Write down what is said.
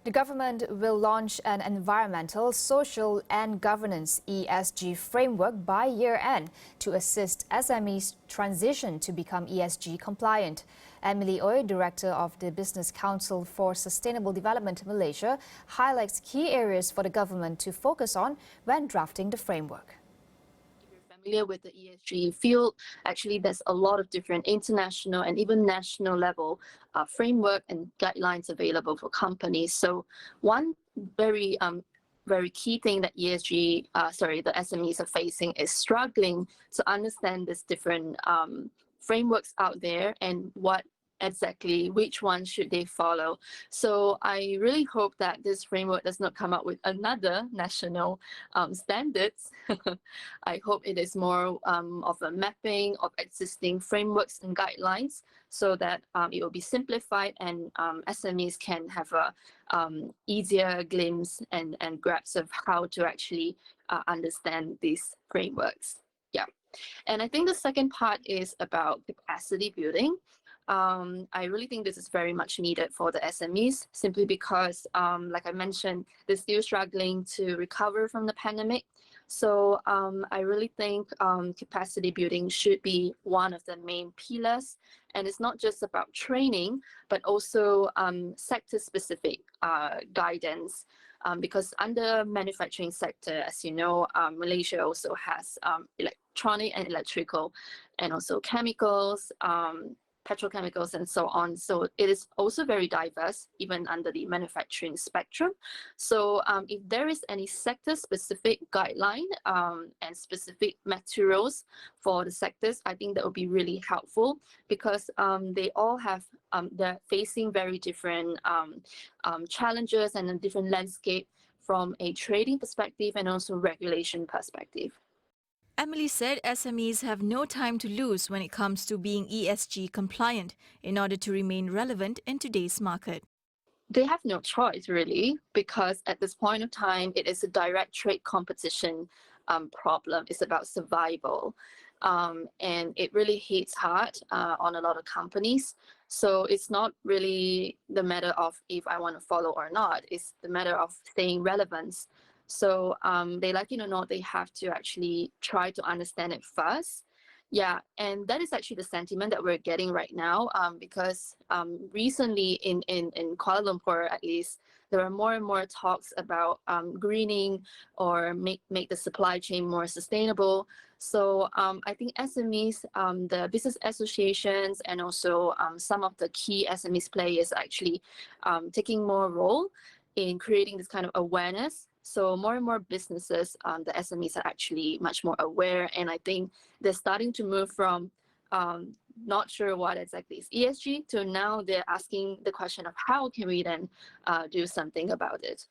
The government will launch an environmental, social and governance ESG framework by year-end to assist SMEs transition to become ESG compliant. Emily Ooi, Director of the Business Council for Sustainable Development Malaysia, highlights key areas for the government to focus on when drafting the framework. Familiar with the ESG field, actually there's a lot of different international and even national level framework and guidelines available for companies. So one very key thing that the SMEs are facing is struggling to understand this different frameworks out there and which one should they follow. So I really hope that this framework does not come up with another national standards. I hope it is more of a mapping of existing frameworks and guidelines so that it will be simplified and SMEs can have a easier glimpse and grasp of how to actually understand these frameworks. Yeah. And I think the second part is about capacity building. I really think this is very much needed for the SMEs simply because, like I mentioned, they're still struggling to recover from the pandemic. So I really think capacity building should be one of the main pillars. And it's not just about training, but also sector-specific guidance. Because under manufacturing sector, as you know, Malaysia also has electronic and electrical and also chemicals, petrochemicals and so on. So it is also very diverse, even under the manufacturing spectrum. So if there is any sector-specific guideline and specific materials for the sectors, I think that would be really helpful because they all have, they're facing very different challenges and a different landscape from a trading perspective and also regulation perspective. Emily said SMEs have no time to lose when it comes to being ESG compliant in order to remain relevant in today's market. They have no choice, really, because at this point of time, it is a direct trade competition problem. It's about survival. And it really hits hard on a lot of companies. So it's not really the matter of if I want to follow or not. It's the matter of staying relevant. So they like it or not, they have to actually try to understand it first. Yeah, and that is actually the sentiment that we're getting right now because recently in Kuala Lumpur, at least, there are more and more talks about greening or make the supply chain more sustainable. So I think SMEs, the business associations, and also some of the key SMEs players actually taking more role in creating this kind of awareness. So more and more businesses, the SMEs are actually much more aware, and I think they're starting to move from not sure what exactly is ESG to now they're asking the question of how can we then do something about it.